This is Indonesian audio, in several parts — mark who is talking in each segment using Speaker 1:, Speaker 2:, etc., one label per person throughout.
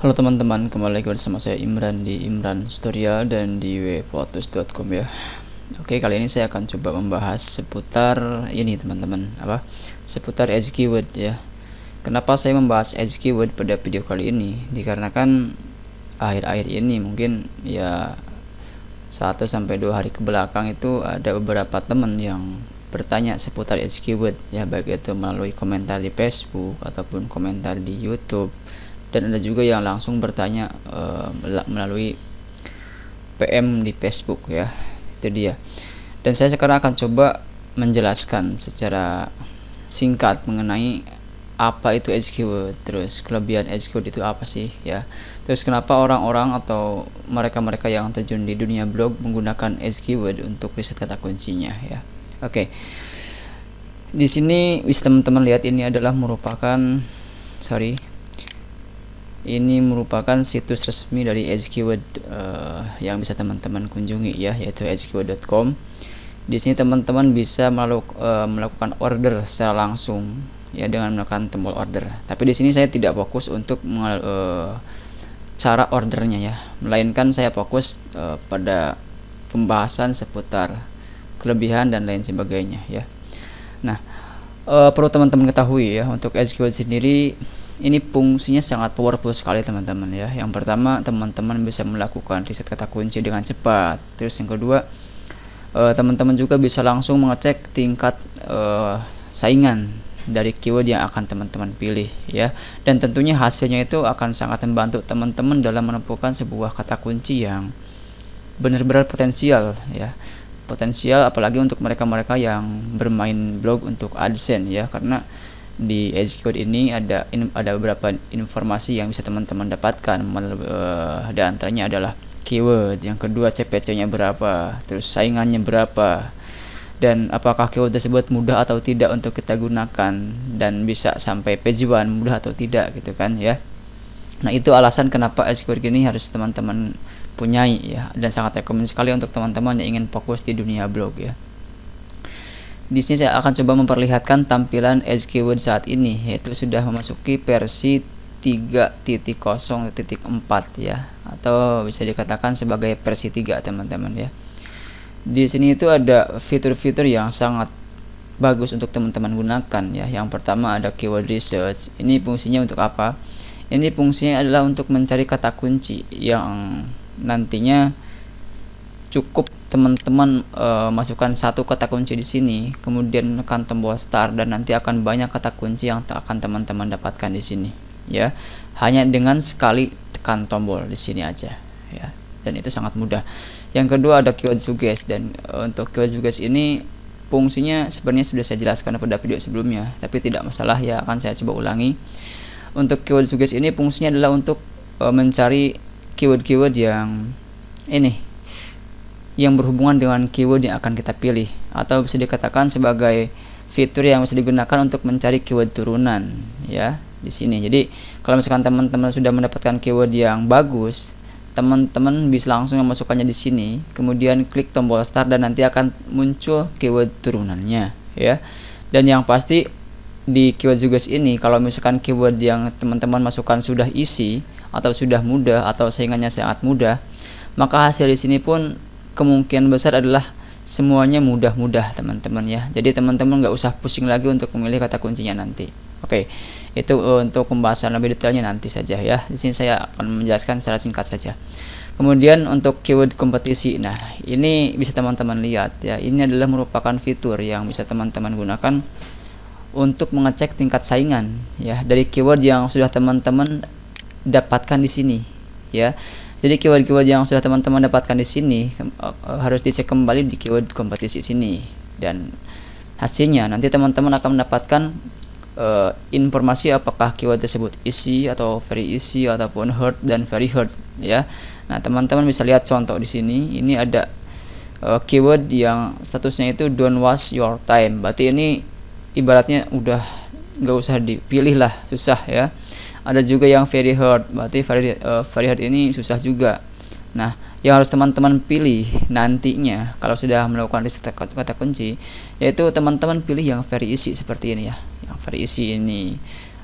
Speaker 1: Halo teman-teman, kembali lagi bersama saya Imran di Imran Tutorial dan di wphotos.com ya. Oke, kali ini saya akan coba membahas seputar ini teman-teman, seputar edge keyword ya. Kenapa saya membahas edge keyword pada video kali ini? Dikarenakan akhir-akhir ini mungkin ya 1-2 hari ke belakang itu ada beberapa teman yang bertanya seputar edge keyword ya, baik itu melalui komentar di Facebook ataupun komentar di YouTube. Dan ada juga yang langsung bertanya melalui PM di Facebook ya, itu dia. Dan saya sekarang akan coba menjelaskan secara singkat mengenai apa itu edge keyword, terus kelebihan edge keyword itu apa sih ya, terus kenapa orang-orang atau mereka-mereka yang terjun di dunia blog menggunakan edge keyword untuk riset kata kuncinya ya. Oke, di sini bisa teman-teman lihat ini adalah ini merupakan situs resmi dari edge keyword yang bisa teman-teman kunjungi ya, yaitu edgekeyword.com. Di sini teman-teman bisa melakukan order secara langsung ya dengan menekan tombol order. Tapi di sini saya tidak fokus untuk cara ordernya ya, melainkan saya fokus pada pembahasan seputar kelebihan dan lain sebagainya ya. Nah, perlu teman-teman ketahui ya, untuk edge keyword sendiri ini fungsinya sangat powerful sekali teman-teman ya. Yang pertama, teman-teman bisa melakukan riset kata kunci dengan cepat. Terus yang kedua, teman-teman juga bisa langsung mengecek tingkat saingan dari keyword yang akan teman-teman pilih ya. Dan tentunya hasilnya itu akan sangat membantu teman-teman dalam menemukan sebuah kata kunci yang benar-benar potensial ya. Potensial apalagi untuk mereka-mereka yang bermain blog untuk AdSense ya, karena di edge keyword ini ada beberapa informasi yang bisa teman-teman dapatkan. Di antaranya adalah keyword, yang kedua CPC-nya berapa, terus saingannya berapa, dan apakah keyword tersebut mudah atau tidak untuk kita gunakan, dan bisa sampai page 1 mudah atau tidak gitu kan ya. Nah, itu alasan kenapa edge keyword ini harus teman-teman punyai ya, dan sangat rekomend sekali untuk teman-teman yang ingin fokus di dunia blog ya. Di sini saya akan coba memperlihatkan tampilan edge keyword saat ini, yaitu sudah memasuki versi 3.0.4 ya, atau bisa dikatakan sebagai versi 3 teman-teman ya. Di sini itu ada fitur-fitur yang sangat bagus untuk teman-teman gunakan ya. Yang pertama ada keyword research. Ini fungsinya untuk apa? Ini fungsinya adalah untuk mencari kata kunci yang nantinya cukup teman-teman masukkan satu kata kunci di sini, kemudian menekan tombol start, dan nanti akan banyak kata kunci yang akan teman-teman dapatkan di sini ya, hanya dengan sekali tekan tombol di sini aja ya, dan itu sangat mudah. Yang kedua ada keyword suggest, dan untuk keyword suggest ini fungsinya sebenarnya sudah saya jelaskan pada video sebelumnya, tapi tidak masalah ya, akan saya coba ulangi. Untuk keyword suggest ini fungsinya adalah untuk mencari keyword-keyword yang berhubungan dengan keyword yang akan kita pilih, atau bisa dikatakan sebagai fitur yang bisa digunakan untuk mencari keyword turunan ya di sini. Jadi kalau misalkan teman-teman sudah mendapatkan keyword yang bagus, teman-teman bisa langsung memasukkannya di sini, kemudian klik tombol start, dan nanti akan muncul keyword turunannya ya. Dan yang pasti di keyword suggest ini, kalau misalkan keyword yang teman-teman masukkan sudah isi atau sudah mudah atau saingannya sangat mudah, maka hasil di sini pun kemungkinan besar adalah semuanya mudah-mudah teman-teman ya. Jadi teman-teman nggak usah pusing lagi untuk memilih kata kuncinya nanti. Oke, itu untuk pembahasan lebih detailnya nanti saja ya. Di sini saya akan menjelaskan secara singkat saja. Kemudian untuk keyword kompetisi, nah ini bisa teman-teman lihat ya. Ini adalah merupakan fitur yang bisa teman-teman gunakan untuk mengecek tingkat saingan ya dari keyword yang sudah teman-teman dapatkan di sini ya. Jadi keyword-keyword yang sudah teman-teman dapatkan di sini harus dicek kembali di keyword kompetisi sini, dan hasilnya nanti teman-teman akan mendapatkan informasi apakah keyword tersebut easy atau very easy ataupun hard dan very hard ya. Nah, teman-teman bisa lihat contoh di sini. Ini ada keyword yang statusnya itu don't waste your time. Berarti ini ibaratnya udah nggak usah dipilih lah, susah ya. Ada juga yang very hard, berarti very hard ini susah juga. Nah, yang harus teman-teman pilih nantinya kalau sudah melakukan riset kata kunci, yaitu teman-teman pilih yang very easy seperti ini ya. Yang very easy ini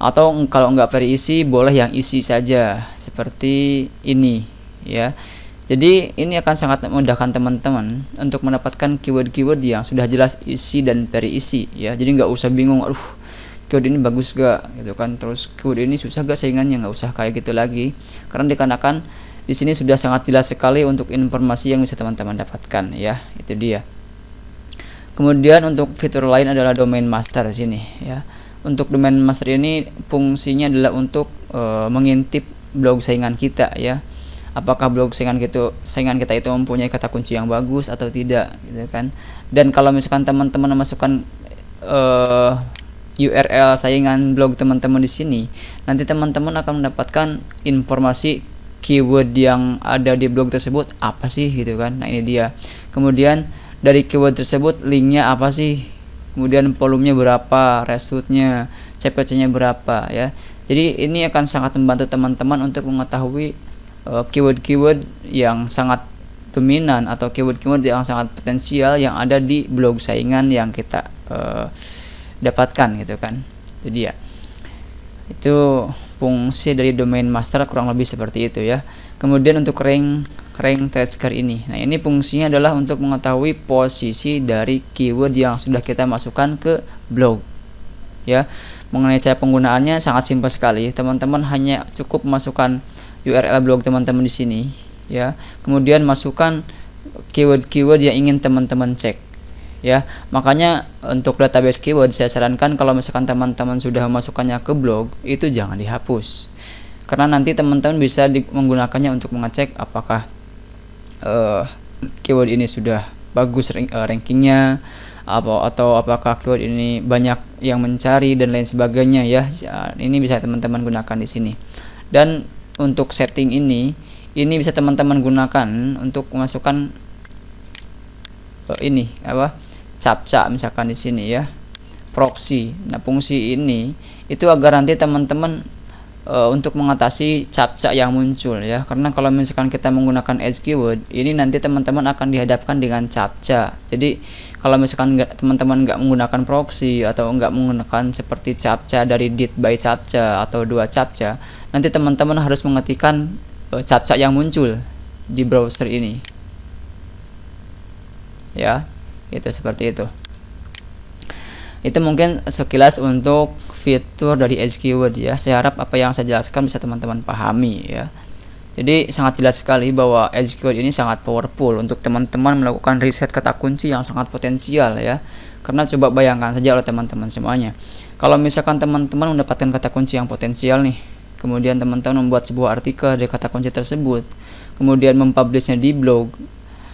Speaker 1: atau kalau nggak terisi boleh yang isi saja seperti ini ya. Jadi ini akan sangat memudahkan teman-teman untuk mendapatkan keyword-keyword yang sudah jelas isi dan terisi ya. Jadi nggak usah bingung, aduh keyword ini bagus gak gitu kan, terus keyword ini susah gak saingannya, nggak usah kayak gitu lagi, karena dikarenakan di sini sudah sangat jelas sekali untuk informasi yang bisa teman-teman dapatkan ya. Itu dia. Kemudian untuk fitur lain adalah domain master sini ya. Untuk domain master ini fungsinya adalah untuk mengintip blog saingan kita ya. Apakah blog saingan kita itu mempunyai kata kunci yang bagus atau tidak gitu kan. Dan kalau misalkan teman-teman memasukkan URL saingan blog teman-teman di sini, nanti teman-teman akan mendapatkan informasi keyword yang ada di blog tersebut apa sih gitu kan. Nah ini dia. Kemudian dari keyword tersebut linknya apa sih, kemudian volumenya berapa, resultnya, CPC-nya berapa ya. Jadi ini akan sangat membantu teman-teman untuk mengetahui keyword-keyword yang sangat dominan atau keyword-keyword yang sangat potensial yang ada di blog saingan yang kita dapatkan gitu kan. Itu dia. Itu fungsi dari domain master kurang lebih seperti itu ya. Kemudian untuk rank tracker ini, nah ini fungsinya adalah untuk mengetahui posisi dari keyword yang sudah kita masukkan ke blog ya. Mengenai cara penggunaannya sangat simpel sekali, teman-teman hanya cukup masukkan URL blog teman-teman di sini ya, kemudian masukkan keyword-keyword yang ingin teman-teman cek ya. Makanya untuk database keyword saya sarankan kalau misalkan teman-teman sudah memasukkannya ke blog itu jangan dihapus, karena nanti teman-teman bisa menggunakannya untuk mengecek apakah keyword ini sudah bagus rankingnya atau apakah keyword ini banyak yang mencari dan lain sebagainya ya. Ini bisa teman-teman gunakan di sini. Dan untuk setting ini bisa teman-teman gunakan untuk memasukkan ini apa, captcha misalkan di sini ya, proxy. Nah fungsi ini itu agar nanti teman-teman untuk mengatasi captcha yang muncul ya, karena kalau misalkan kita menggunakan edge keyword ini nanti teman-teman akan dihadapkan dengan captcha. Jadi kalau misalkan teman-teman nggak menggunakan proxy atau nggak menggunakan seperti captcha dari did by captcha atau dua captcha, nanti teman-teman harus mengetikkan captcha yang muncul di browser ini ya. Itu seperti itu. Itu mungkin sekilas untuk fitur dari edge keyword ya. Saya harap apa yang saya jelaskan bisa teman-teman pahami ya. Jadi sangat jelas sekali bahwa edge keyword ini sangat powerful untuk teman-teman melakukan riset kata kunci yang sangat potensial ya. Karena coba bayangkan saja oleh teman-teman semuanya, kalau misalkan teman-teman mendapatkan kata kunci yang potensial nih, kemudian teman-teman membuat sebuah artikel dari kata kunci tersebut, kemudian mempublishnya di blog,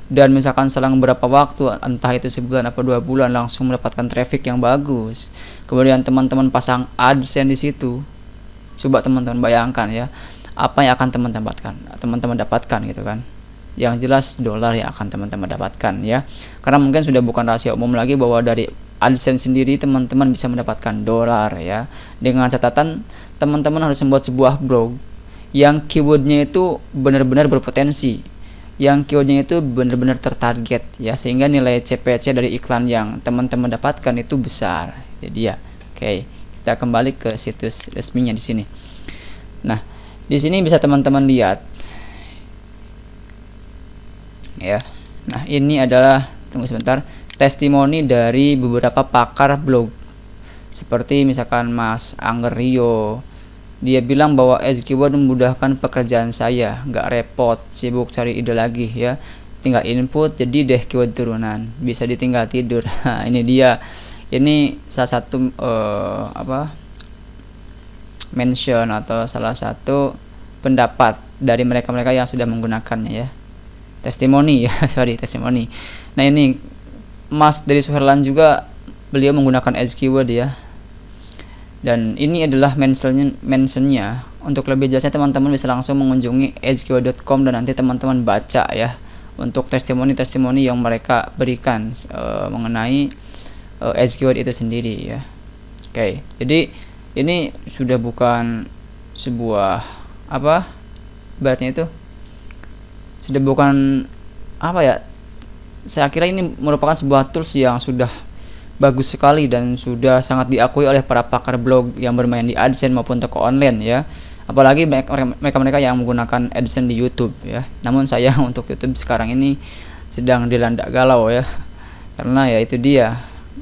Speaker 1: dan misalkan selang beberapa waktu, entah itu sebulan atau 2 bulan, langsung mendapatkan traffic yang bagus, kemudian teman-teman pasang AdSense di situ, coba teman-teman bayangkan ya, apa yang akan teman-teman dapatkan gitu kan. Yang jelas dolar yang akan teman-teman dapatkan ya, karena mungkin sudah bukan rahasia umum lagi bahwa dari AdSense sendiri teman-teman bisa mendapatkan dolar ya, dengan catatan teman-teman harus membuat sebuah blog yang keywordnya itu benar-benar berpotensi, yang keywordnya itu benar-benar tertarget ya, sehingga nilai CPC dari iklan yang teman-teman dapatkan itu besar. Jadi ya, oke, kita kembali ke situs resminya di sini. Nah, di sini bisa teman-teman lihat ya. Nah, ini adalah, tunggu sebentar, testimoni dari beberapa pakar blog seperti misalkan Mas Angger Rio. Dia bilang bahwa edge keyword memudahkan pekerjaan saya, nggak repot sibuk cari ide lagi ya, tinggal input jadi deh keyword turunan, bisa ditinggal tidur. Nah, ini dia, ini salah satu mention atau salah satu pendapat dari mereka-mereka yang sudah menggunakannya ya, testimoni ya, sorry, testimoni. Nah ini Mas dari Suherlan juga, beliau menggunakan edge keyword ya. Dan ini adalah mentionnya. Untuk lebih jelasnya teman-teman bisa langsung mengunjungi edgekeyword.com dan nanti teman-teman baca ya untuk testimoni-testimoni yang mereka berikan mengenai edge keyword itu sendiri ya. Oke, jadi ini sudah bukan sebuah ibaratnya itu sudah bukan saya kira ini merupakan sebuah tools yang sudah bagus sekali dan sudah sangat diakui oleh para pakar blog yang bermain di AdSense maupun toko online ya. Apalagi mereka yang menggunakan AdSense di YouTube ya. Namun saya untuk YouTube sekarang ini sedang dilanda galau ya. Karena ya itu dia,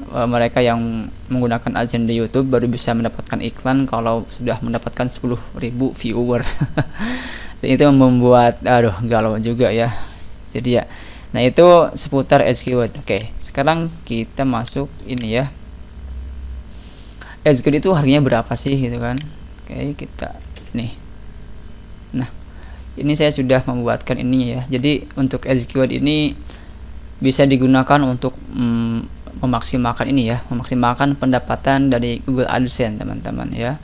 Speaker 1: mereka yang menggunakan AdSense di YouTube baru bisa mendapatkan iklan kalau sudah mendapatkan 10.000 viewer. Dan itu membuat galau juga ya. Jadi ya. Nah, itu seputar Ads Keyword. Oke, sekarang kita masuk ini ya. Ads Keyword itu harganya berapa sih gitu kan? Oke, kita nih. Nah, ini saya sudah membuatkan ininya ya. Jadi untuk Ads Keyword ini bisa digunakan untuk memaksimalkan ini ya, memaksimalkan pendapatan dari Google AdSense teman-teman ya.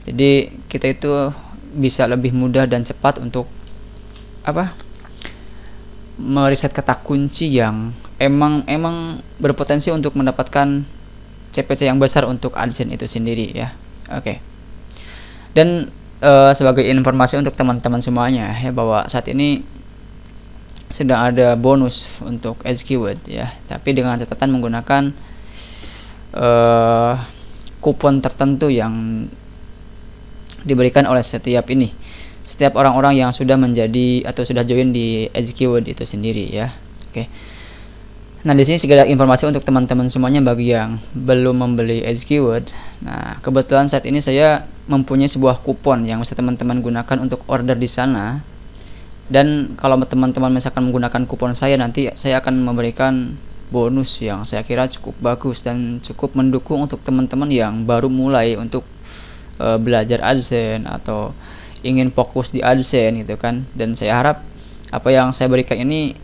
Speaker 1: Jadi kita itu bisa lebih mudah dan cepat untuk meriset kata kunci yang emang berpotensi untuk mendapatkan CPC yang besar untuk AdSense itu sendiri ya. Oke. Dan sebagai informasi untuk teman-teman semuanya ya, bahwa saat ini sedang ada bonus untuk Ads Keyword ya, tapi dengan catatan menggunakan kupon tertentu yang diberikan oleh setiap orang-orang yang sudah menjadi atau sudah join di Ads Keyword itu sendiri ya. Oke. Nah, di sini segala informasi untuk teman-teman semuanya bagi yang belum membeli Ads Keyword. Nah, kebetulan saat ini saya mempunyai sebuah kupon yang bisa teman-teman gunakan untuk order di sana. Dan kalau teman-teman misalkan menggunakan kupon saya, nanti saya akan memberikan bonus yang saya kira cukup bagus dan cukup mendukung untuk teman-teman yang baru mulai untuk belajar AdSense atau ingin fokus di AdSense gitu kan. Dan saya harap apa yang saya berikan ini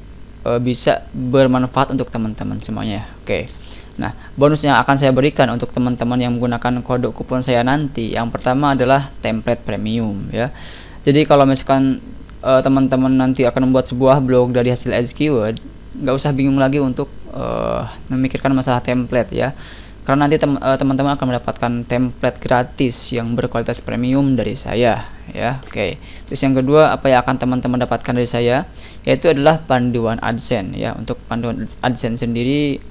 Speaker 1: bisa bermanfaat untuk teman-teman semuanya. Oke. Nah, bonus yang akan saya berikan untuk teman-teman yang menggunakan kode kupon saya nanti, yang pertama adalah template premium ya. Jadi kalau misalkan teman-teman nanti akan membuat sebuah blog dari hasil Ads Keyword, nggak usah bingung lagi untuk memikirkan masalah template ya, karena nanti teman-teman akan mendapatkan template gratis yang berkualitas premium dari saya ya. Oke. Terus yang kedua, apa yang akan teman-teman dapatkan dari saya, yaitu adalah panduan AdSense ya. Untuk panduan AdSense sendiri,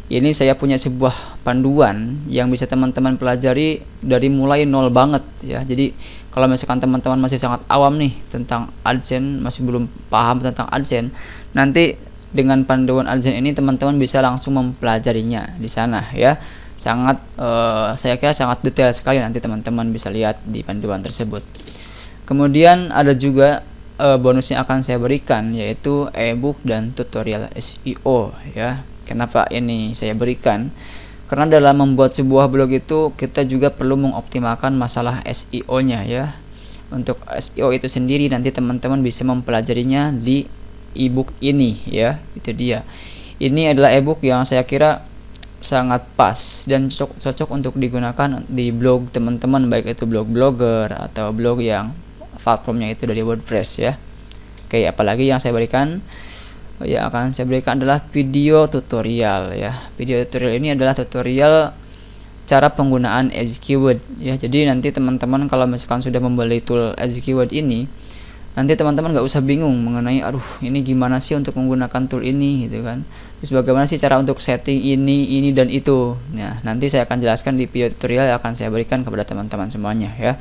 Speaker 1: ini saya punya sebuah panduan yang bisa teman-teman pelajari dari mulai nol banget ya. Jadi kalau misalkan teman-teman masih sangat awam nih tentang AdSense, masih belum paham tentang AdSense, nanti dengan panduan AdSense ini teman-teman bisa langsung mempelajarinya di sana ya. Saya kira sangat detail sekali, nanti teman-teman bisa lihat di panduan tersebut. Kemudian ada juga bonusnya akan saya berikan, yaitu ebook dan tutorial SEO ya. Kenapa ini saya berikan? Karena dalam membuat sebuah blog itu kita juga perlu mengoptimalkan masalah SEO-nya ya. Untuk SEO itu sendiri nanti teman-teman bisa mempelajarinya di ebook ini ya. Itu dia. Ini adalah ebook yang saya kira sangat pas dan cocok untuk digunakan di blog teman-teman, baik itu blog blogger atau blog yang platformnya itu dari WordPress ya. Oke, apalagi yang saya berikan akan saya berikan adalah video tutorial ya. Video tutorial ini adalah tutorial cara penggunaan Ads Keyword ya. Jadi nanti teman-teman kalau misalkan sudah membeli tool Ads Keyword ini, nanti teman-teman nggak usah bingung mengenai ini gimana sih untuk menggunakan tool ini gitu kan. Terus bagaimana sih cara untuk setting ini dan itu. Nah, nanti saya akan jelaskan di video tutorial yang akan saya berikan kepada teman-teman semuanya ya.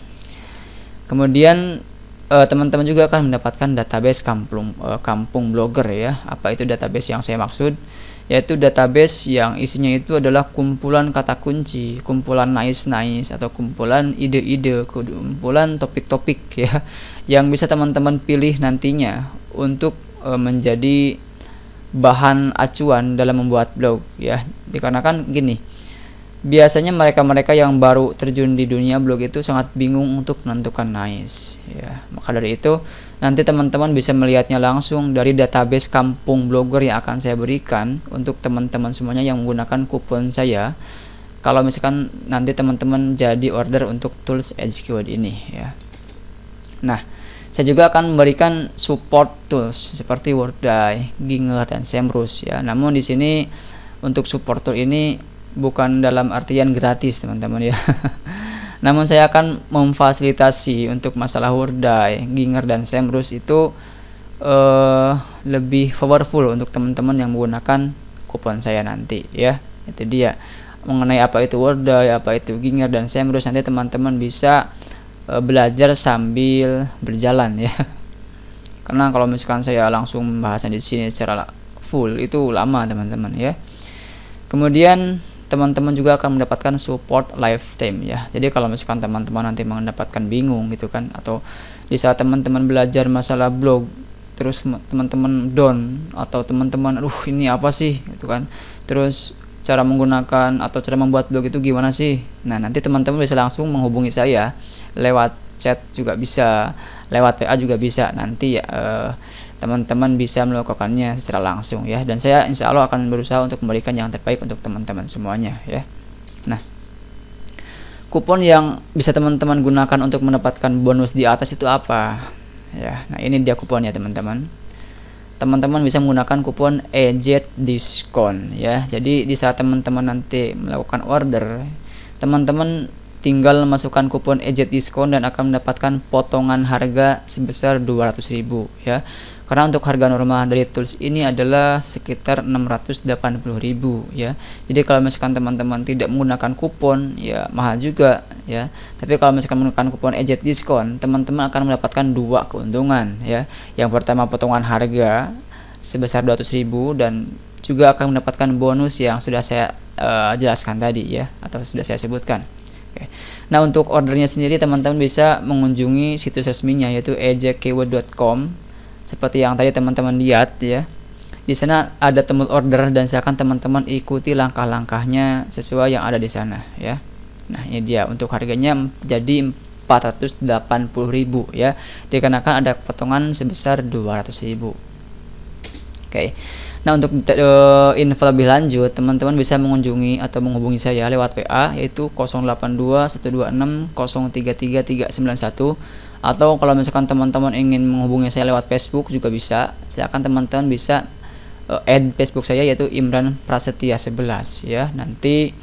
Speaker 1: Kemudian teman-teman juga akan mendapatkan database kampung blogger ya. Apa itu database yang saya maksud? Yaitu database yang isinya itu adalah kumpulan kata kunci, kumpulan nice atau kumpulan ide-ide, kumpulan topik-topik ya, yang bisa teman-teman pilih nantinya untuk menjadi bahan acuan dalam membuat blog ya. Dikarenakan gini, biasanya mereka yang baru terjun di dunia blog itu sangat bingung untuk menentukan nice ya. Maka dari itu nanti teman-teman bisa melihatnya langsung dari database kampung blogger yang akan saya berikan untuk teman-teman semuanya yang menggunakan kupon saya. Kalau misalkan nanti teman-teman jadi order untuk tools Ads Keyword ini ya. Nah, saya juga akan memberikan support tools seperti Wordai, Ginger dan Semrush ya. Namun di sini untuk support tool ini bukan dalam artian gratis teman-teman ya. Namun saya akan memfasilitasi untuk masalah Wordai, Ginger dan Semrush itu lebih powerful untuk teman-teman yang menggunakan kupon saya nanti ya. Itu dia mengenai apa itu Wordai, apa itu Ginger dan SEMrush. Nanti teman-teman bisa belajar sambil berjalan ya. Karena kalau misalkan saya langsung membahasnya di sini secara full itu lama teman-teman ya. Kemudian teman-teman juga akan mendapatkan support lifetime ya. Jadi kalau misalkan teman-teman nanti mendapatkan bingung gitu kan, atau di saat teman-teman belajar masalah blog terus teman-teman down, atau teman-teman ini apa sih gitu kan, terus cara menggunakan atau cara membuat blog itu gimana sih, nah nanti teman-teman bisa langsung menghubungi saya lewat chat juga bisa, lewat WA juga bisa. Nanti ya teman-teman bisa melakukannya secara langsung ya, dan saya insya Allah akan berusaha untuk memberikan yang terbaik untuk teman-teman semuanya ya. Nah, kupon yang bisa teman-teman gunakan untuk mendapatkan bonus di atas itu apa ya? Nah, ini dia kuponnya teman-teman. Teman-teman bisa menggunakan kupon EZ diskon ya. Jadi di saat teman-teman nanti melakukan order, teman-teman tinggal masukkan kupon EZ diskon dan akan mendapatkan potongan harga sebesar 200.000 ya. Karena untuk harga normal dari tools ini adalah sekitar 680.000 ya. Jadi kalau misalkan teman-teman tidak menggunakan kupon ya mahal juga ya. Tapi kalau misalkan menggunakan kupon EZ diskon, teman-teman akan mendapatkan dua keuntungan ya. Yang pertama potongan harga sebesar 200.000 dan juga akan mendapatkan bonus yang sudah saya jelaskan tadi ya, atau sudah saya sebutkan. Oke. Nah, untuk ordernya sendiri teman-teman bisa mengunjungi situs resminya yaitu ezkeyword.com. Seperti yang tadi teman-teman lihat ya. Di sana ada tombol order dan silakan teman-teman ikuti langkah-langkahnya sesuai yang ada di sana ya. Nah, ini dia untuk harganya jadi 480.000 ya. Dikarenakan ada potongan sebesar 200.000. Oke. Nah, untuk info lebih lanjut teman-teman bisa mengunjungi atau menghubungi saya lewat WA yaitu 082126033391, atau kalau misalkan teman-teman ingin menghubungi saya lewat Facebook juga bisa. Silakan teman-teman bisa add Facebook saya yaitu Imran Prasetya 11 ya. Nanti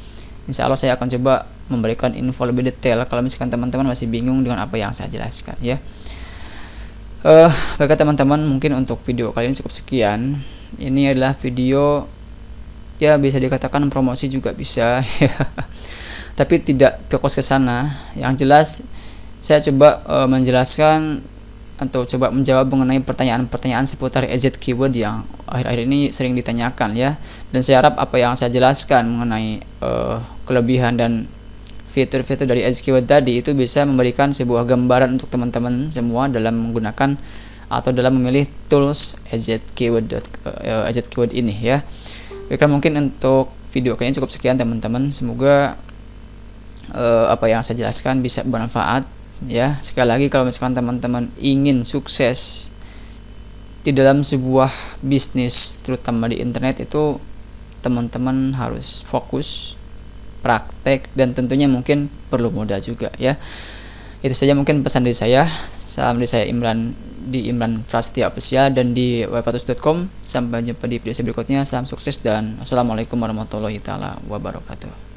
Speaker 1: insya Allah saya akan coba memberikan info lebih detail kalau misalkan teman-teman masih bingung dengan apa yang saya jelaskan ya. Baiklah teman-teman, mungkin untuk video kali ini cukup sekian. Ini adalah video ya bisa dikatakan promosi juga bisa ya. Tapi tidak fokus ke sana. Yang jelas saya coba menjelaskan atau coba menjawab mengenai pertanyaan-pertanyaan seputar EZ keyword yang akhir-akhir ini sering ditanyakan ya. Dan saya harap apa yang saya jelaskan mengenai kelebihan dan fitur-fitur dari EZ keyword tadi itu bisa memberikan sebuah gambaran untuk teman-teman semua dalam menggunakan atau dalam memilih tools EZ keyword ini ya. Baiklah, mungkin untuk video kali ini cukup sekian teman-teman. Semoga apa yang saya jelaskan bisa bermanfaat ya. Sekali lagi, kalau misalkan teman-teman ingin sukses di dalam sebuah bisnis terutama di internet itu, teman-teman harus fokus, praktek, dan tentunya mungkin perlu modal juga ya. Itu saja mungkin pesan dari saya. Salam dari saya Imran di Imran Prasetya Official dan di webpatus.com. Sampai jumpa di video berikutnya. Salam sukses dan assalamualaikum warahmatullahi taala wabarakatuh.